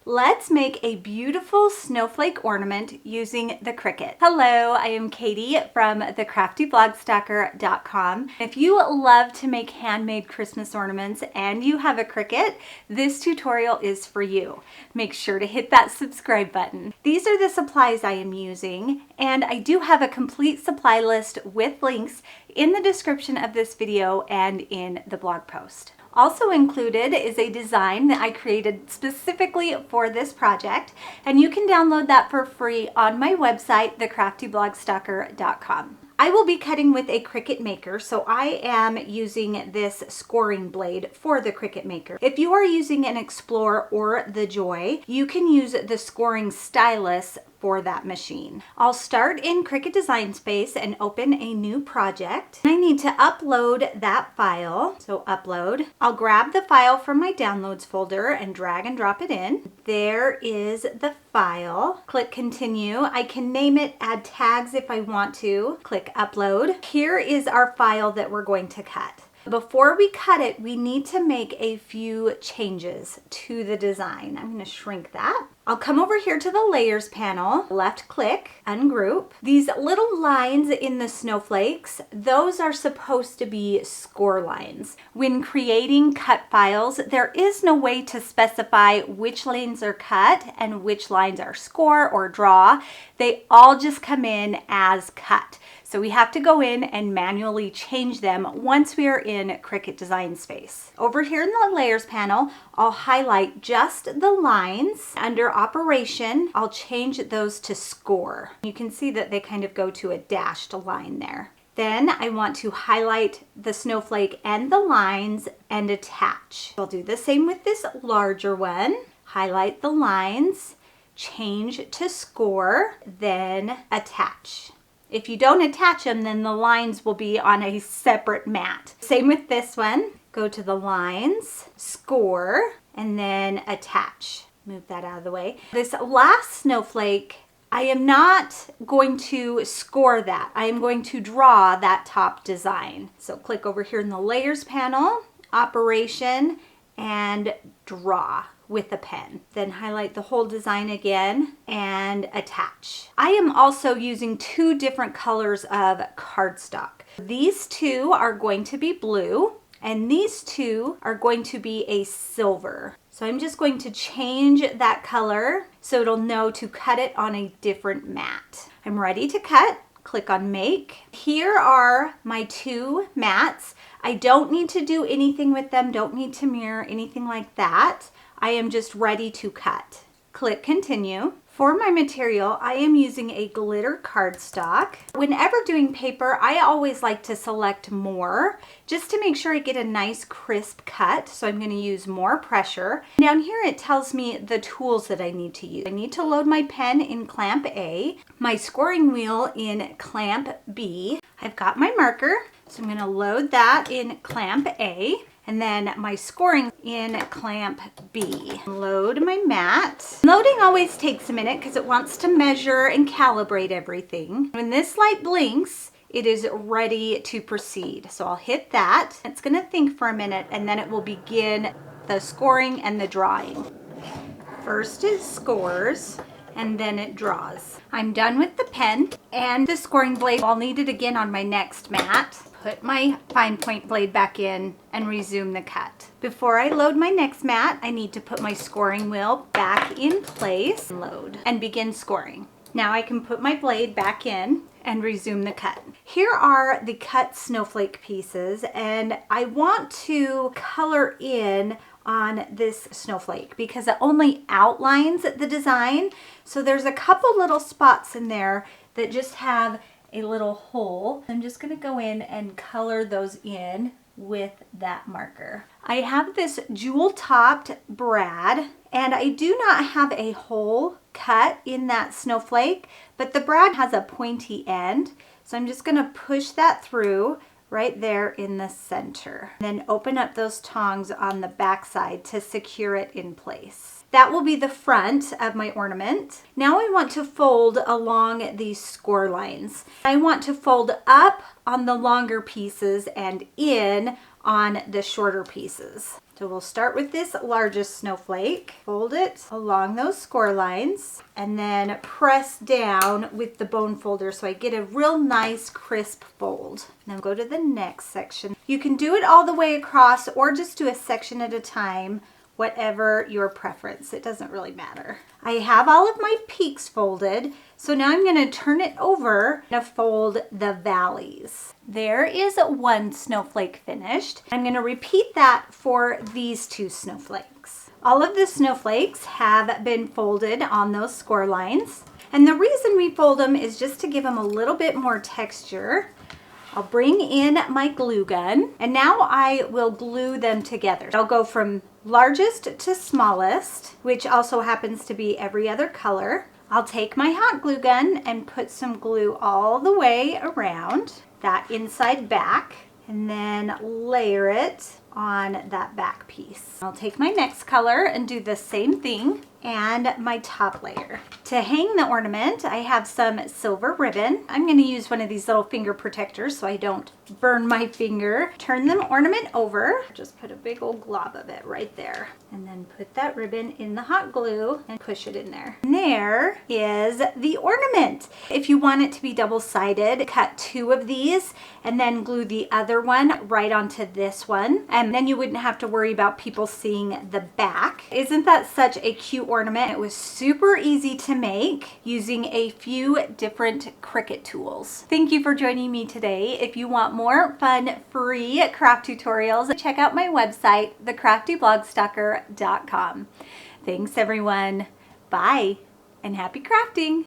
Let's make a beautiful snowflake ornament using the Cricut. Hello, I am Katie from the craftyblogStalker.com. If you love to make handmade Christmas ornaments and you have a Cricut, this tutorial is for you. Make sure to hit that subscribe button. These are the supplies I am using, and I do have a complete supply list with links in the description of this video and in the blog post. Also included is a design that I created specifically for this project, and you can download that for free on my website, thecraftyblogStalker.com. I will be cutting with a Cricut Maker, so I am using this scoring blade for the Cricut Maker. If you are using an Explorer or the Joy, you can use the scoring stylus for that machine. I'll start in Cricut Design Space and open a new project. I need to upload that file, so upload. I'll grab the file from my downloads folder and drag and drop it in. There is the file. Click continue. I can name it, add tags if I want to. Click upload. Here is our file that we're going to cut. Before we cut it, we need to make a few changes to the design. I'm going to shrink that. I'll come over here to the layers panel, left click, ungroup. These little lines in the snowflakes, those are supposed to be score lines. When creating cut files, there is no way to specify which lines are cut and which lines are score or draw. They all just come in as cut. So we have to go in and manually change them once we are in Cricut Design Space. Over here in the layers panel, I'll highlight just the lines. Under operation, I'll change those to score. You can see that they kind of go to a dashed line there. Then I want to highlight the snowflake and the lines and attach. I'll do the same with this larger one. Highlight the lines, change to score, then attach. If you don't attach them, then the lines will be on a separate mat. Same with this one. Go to the lines, score, and then attach. Move that out of the way. This last snowflake, I am not going to score that. I am going to draw that top design. So click over here in the layers panel, operation, and draw with a pen. Then highlight the whole design again and attach. I am also using two different colors of cardstock. These two are going to be blue and these two are going to be a silver. So I'm just going to change that color so it'll know to cut it on a different mat. I'm ready to cut. Click on make. Here are my two mats. I don't need to do anything with them, don't need to mirror, anything like that. I am just ready to cut. Click continue. For my material, I am using a glitter cardstock. Whenever doing paper, I always like to select more just to make sure I get a nice crisp cut. So I'm going to use more pressure. Down here it tells me the tools that I need to use. I need to load my pen in clamp A, my scoring wheel in clamp B. I've got my marker, so I'm going to load that in clamp A. And then my scoring in clamp B. Load my mat. Loading always takes a minute because it wants to measure and calibrate everything. When this light blinks, it is ready to proceed. So I'll hit that. It's going to think for a minute and then it will begin the scoring and the drawing. First it scores and then it draws. I'm done with the pen and the scoring blade. I'll need it again on my next mat. Put my fine point blade back in and resume the cut. Before I load my next mat, I need to put my scoring wheel back in place, load, and begin scoring. Now I can put my blade back in and resume the cut. Here are the cut snowflake pieces, and I want to color in on this snowflake because it only outlines the design. So there's a couple little spots in there that just have a little hole. I'm just going to go in and color those in with that marker. I have this jewel topped brad and I do not have a hole cut in that snowflake, but the brad has a pointy end. So I'm just going to push that through right there in the center. Then open up those tongs on the back side to secure it in place. That will be the front of my ornament. Now I want to fold along these score lines. I want to fold up on the longer pieces and in on the shorter pieces. So we'll start with this largest snowflake, fold it along those score lines, and then press down with the bone folder so I get a real nice crisp fold. Now go to the next section. You can do it all the way across or just do a section at a time, whatever your preference. It doesn't really matter. I have all of my peaks folded, so now I'm going to turn it over and fold the valleys. There is one snowflake finished. I'm going to repeat that for these two snowflakes. All of the snowflakes have been folded on those score lines, and the reason we fold them is just to give them a little bit more texture. I'll bring in my glue gun, and now I will glue them together. I'll go from largest to smallest, which also happens to be every other color. I'll take my hot glue gun and put some glue all the way around that inside back, and then layer it on that back piece. I'll take my next color and do the same thing and my top layer. To hang the ornament, I have some silver ribbon. I'm going to use one of these little finger protectors so I don't burn my finger. Turn the ornament over. Just put a big old glob of it right there. And then put that ribbon in the hot glue and push it in there. And there is the ornament. If you want it to be double-sided, cut 2 of these and then glue the other one right onto this one. And then you wouldn't have to worry about people seeing the back. Isn't that such a cute ornament? It was super easy to make using a few different Cricut tools. Thank you for joining me today. If you want more fun, free craft tutorials, check out my website, thecraftyblogstalker.com. Thanks everyone. Bye and happy crafting.